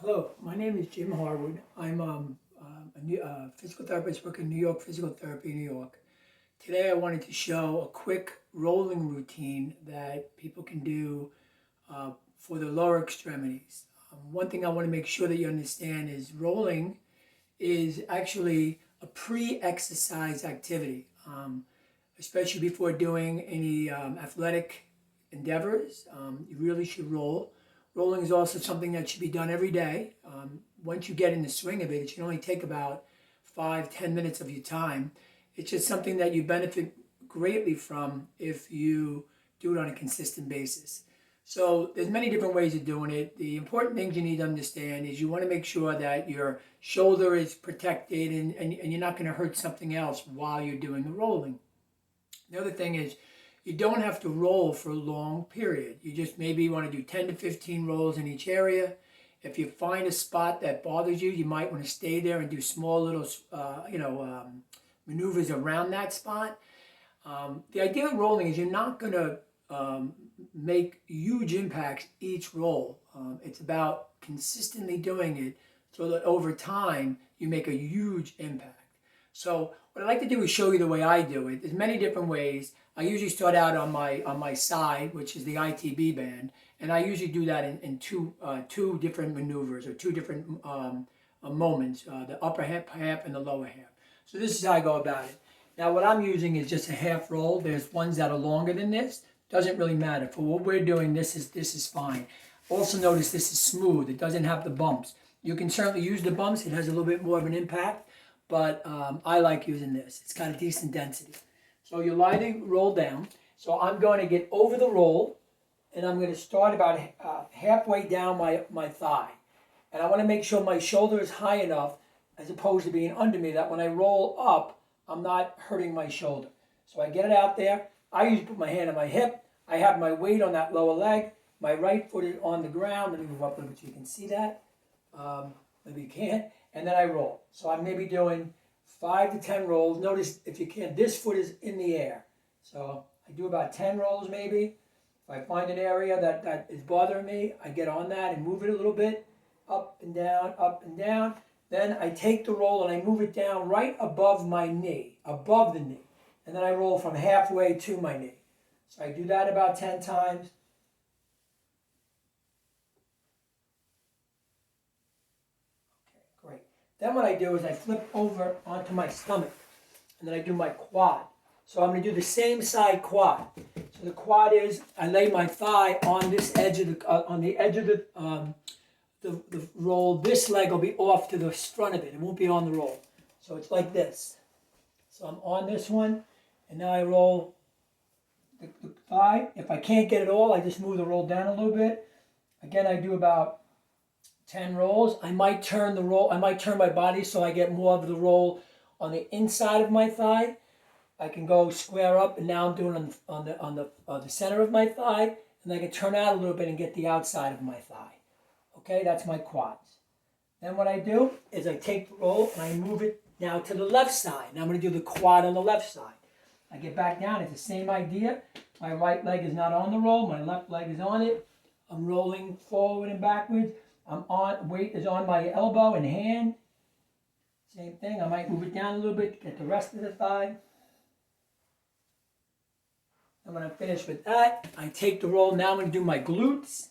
Hello, my name is Jim Harwood. I'm a physical therapist working in New York Physical Therapy, New York. Today I wanted to show a quick rolling routine that people can do for the lower extremities. One thing I want to make sure that you understand is rolling is actually a pre-exercise activity, especially before doing any athletic endeavors. You really should roll. Rolling is also something that should be done every day. Once you get in the swing of it, it should only take about 5-10 minutes of your time. It's just something that you benefit greatly from if you do it on a consistent basis. So there's many different ways of doing it. The important things you need to understand is you want to make sure that your shoulder is protected and you're not going to hurt something else while you're doing the rolling. The other thing is you don't have to roll for a long period. You just maybe want to do 10 to 15 rolls in each area. If you find a spot that bothers you, you might want to stay there and do small little, maneuvers around that spot. The idea of rolling is you're not going to make huge impacts each roll. It's about consistently doing it so that over time you make a huge impact. So what I like to do is show you the way I do it. There's many different ways. I usually start out on my side, which is the ITB band, and I usually do that in two different maneuvers or two different moments, the upper half and the lower half. So this is how I go about it. Now what I'm using is just a half roll. There's ones that are longer than this. Doesn't really matter. For what we're doing, this is fine. Also notice this is smooth. It doesn't have the bumps. You can certainly use the bumps. It has a little bit more of an impact, but I like using this. It's got a decent density. So you lie the roll down. So I'm going to get over the roll, and I'm going to start about halfway down my thigh. And I want to make sure my shoulder is high enough as opposed to being under me that when I roll up, I'm not hurting my shoulder. So I get it out there. I usually put my hand on my hip. I have my weight on that lower leg. My right foot is on the ground. Let me move up a little bit so you can see that. Maybe you can't. And then I roll. So I'm maybe doing 5 to 10 rolls. Notice, if you can, this foot is in the air. So I do about 10 rolls maybe. If I find an area that is bothering me, I get on that and move it a little bit. Up and down, up and down. Then I take the roll and I move it down right above my knee, above the knee. And then I roll from halfway to my knee. So I do that about 10 times. Okay, great. Then what I do is I flip over onto my stomach, and then I do my quad. So I'm going to do the same side quad. So the quad is I lay my thigh on this edge of the roll. This leg will be off to the front of it. It won't be on the roll. So it's like this. So I'm on this one, and now I roll the thigh. If I can't get it all, I just move the roll down a little bit. Again, I do about 10 rolls. I might turn my body so I get more of the roll on the inside of my thigh. I can go square up, and now I'm doing on the center of my thigh, and I can turn out a little bit and get the outside of my thigh. Okay, that's my quads. Then what I do is I take the roll and I move it now to the left side. Now I'm going to do the quad on the left side. I get back down. It's the same idea. My right leg is not on the roll. My left leg is on it. I'm rolling forward and backwards. Weight is on my elbow and hand. Same thing. I might move it down a little bit to get the rest of the thigh. And when I'm finished with that, I take the roll. Now I'm going to do my glutes,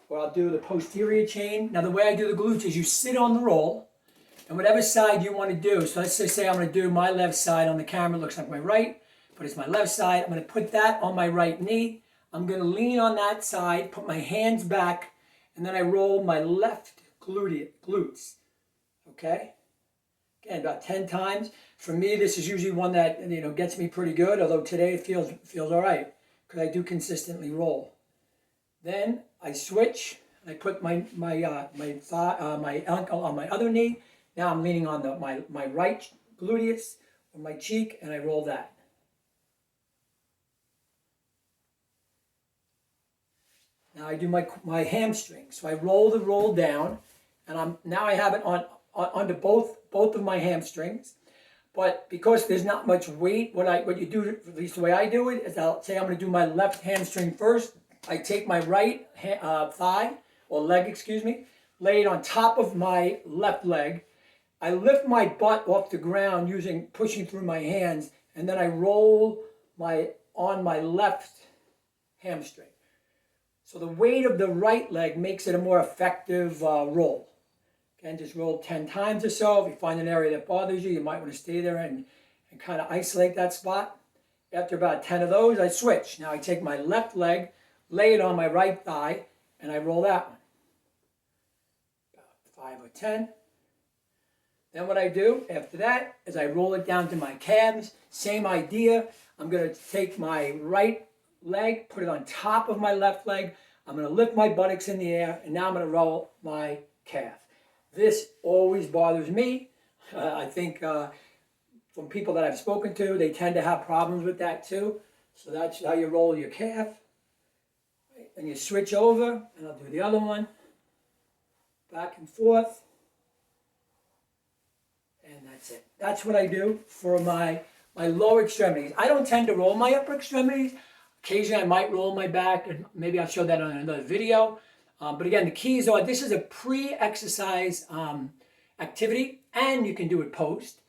where I'll do the posterior chain. Now the way I do the glutes is you sit on the roll, and whatever side you want to do. So let's just say I'm going to do my left side on the camera. It looks like my right, but it's my left side. I'm going to put that on my right knee. I'm going to lean on that side, put my hands back, and then I roll my left glutes. Okay? Again, about 10 times. For me, this is usually one that gets me pretty good, although today it feels all right because I do consistently roll. Then I switch. I put my ankle on my other knee. Now I'm leaning on my right gluteus or my cheek, and I roll that. Now I do my hamstring. So I roll the roll down, and now I have it onto both of my hamstrings. But because there's not much weight, what you do, at least the way I do it, is I'll say I'm going to do my left hamstring first. I take my right thigh, or leg, lay it on top of my left leg. I lift my butt off the ground pushing through my hands, and then I roll on my left hamstring. So the weight of the right leg makes it a more effective roll. Again, just roll 10 times or so. If you find an area that bothers you, you might want to stay there and kind of isolate that spot. After about 10 of those, I switch. Now I take my left leg, lay it on my right thigh, and I roll that one. About 5 or 10. Then what I do after that is I roll it down to my calves. Same idea. I'm going to take my right leg, put it on top of my left leg. I'm going to lift my buttocks in the air, and now I'm going to roll my calf. This always bothers me. I think from people that I've spoken to, they tend to have problems with that too. So that's how you roll your calf. And you switch over, and I'll do the other one. Back and forth. And that's it. That's what I do for my lower extremities. I don't tend to roll my upper extremities. Occasionally I might roll my back, and maybe I'll show that on another video. But again, the keys are, this is a pre-exercise activity, and you can do it post.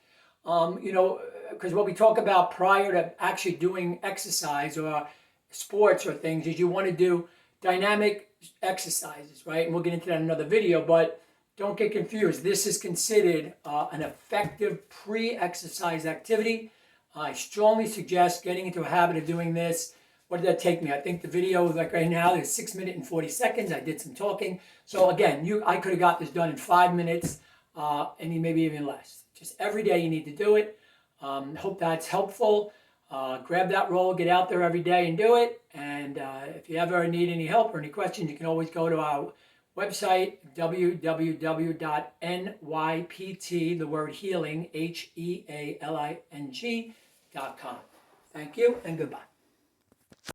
Because what we talk about prior to actually doing exercise or sports or things is you want to do dynamic exercises, right? And we'll get into that in another video, but don't get confused. This is considered an effective pre-exercise activity. I strongly suggest getting into a habit of doing this. What did that take me? I think the video, like right now, is 6 minutes and 40 seconds. I did some talking. So again, I could have got this done in 5 minutes, and maybe even less. Just every day you need to do it. Hope that's helpful. Grab that roll, get out there every day and do it. And if you ever need any help or any questions, you can always go to our website, www.nypt, the word healing, HEALING.com. Thank you and goodbye.